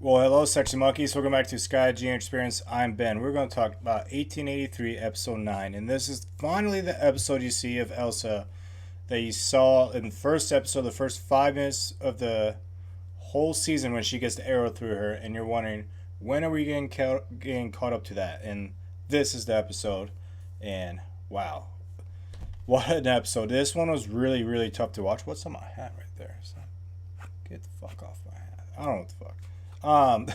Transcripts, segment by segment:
Well, hello, sexy monkeys. Welcome back to SkyGeneYouTube Experience. I'm Ben. We're going to talk about 1883, episode 9. And this is finally the episode you see of Elsa that you saw in the first episode, the first 5 minutes of the whole season when she gets the arrow through her. And you're wondering, when are we getting caught up to that? And this is the episode. And wow, what an episode. This one was really, really tough to watch. What's on my hat right there? Get the fuck off my hat. I don't know what the fuck. Um,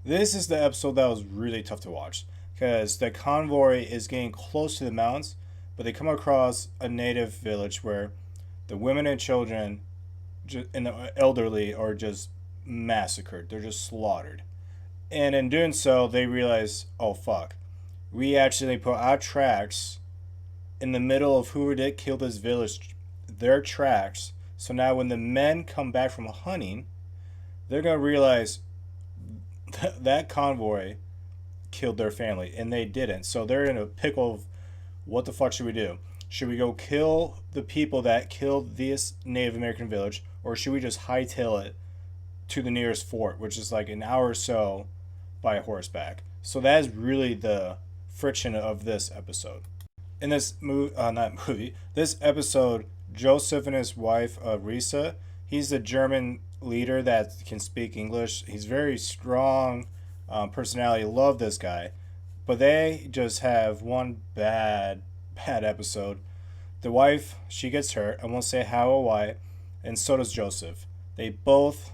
this is the episode that was really tough to watch because the convoy is getting close to the mountains, but they come across a native village where the women and children and the elderly are just massacred. They're just slaughtered. And in doing so, they realize, oh fuck, we actually put our tracks in the middle of who did kill this village, their tracks. So now when the men come back from hunting, they're going to realize that convoy killed their family, and they didn't. So they're in a pickle of what the fuck should we do? Should we go kill the people that killed this Native American village, or should we just hightail it to the nearest fort, which is like an hour or so by horseback? So that is really the friction of this episode. In this this episode, Joseph and his wife, Risa, he's a German leader that can speak English. He's very strong personality. Love this guy. But they just have one bad episode. The wife, she gets hurt. I won't say how or why. And so does Joseph. They both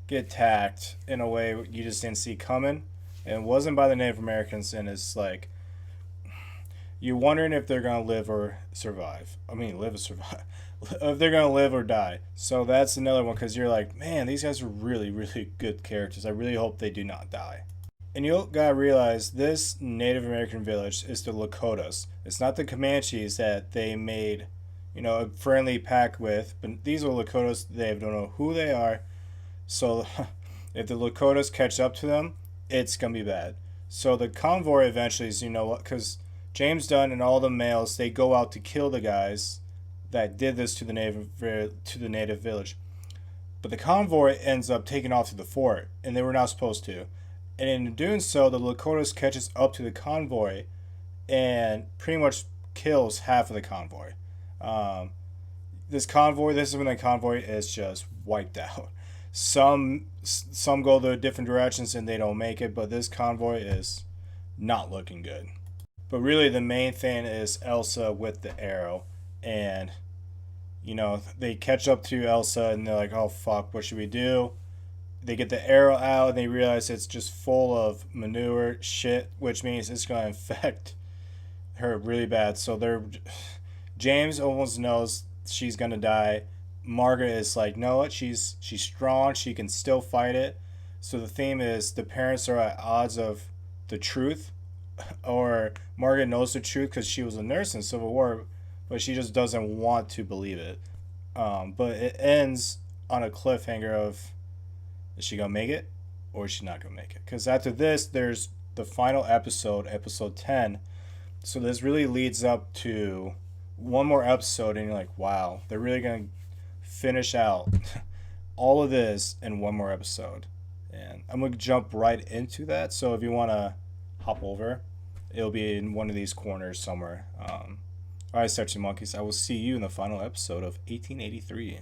get attacked in a way you just didn't see coming. And it wasn't by the Native Americans. And it's like, you're wondering if they're going to live or survive. I mean, live or survive. If they're going to live or die. So that's another one because you're like, man, these guys are really, really good characters. I really hope they do not die. And you gotta realize this Native American village is the Lakotas. It's not the Comanches that they made, a friendly pact with. But these are Lakotas. They don't know who they are. So if the Lakotas catch up to them, it's going to be bad. So the convoy eventually is, because James Dutton and all the males, they go out to kill the guys that did this to the native village. But the convoy ends up taking off to the fort, and they were not supposed to. And in doing so, the Lakotas catches up to the convoy and pretty much kills half of the convoy. This is when the convoy is just wiped out. Some go the different directions and they don't make it, but this convoy is not looking good. But really the main thing is Elsa with the arrow. And, they catch up to Elsa and they're like, oh fuck, what should we do? They get the arrow out and they realize it's just full of manure shit, which means it's going to infect her really bad. So James almost knows she's going to die. Margaret is like, no, what? She's strong. She can still fight it. So the theme is the parents are at odds of the truth, or Margaret knows the truth because she was a nurse in Civil War, but she just doesn't want to believe it. But it ends on a cliffhanger of, is she going to make it or is she not going to make it? Because after this, there's the final episode, episode 10. So this really leads up to one more episode, and you're like, wow, they're really going to finish out all of this in one more episode. And I'm going to jump right into that. So if you want to hop over, it'll be in one of these corners somewhere. All right, sexy monkeys, I will see you in the final episode of 1883.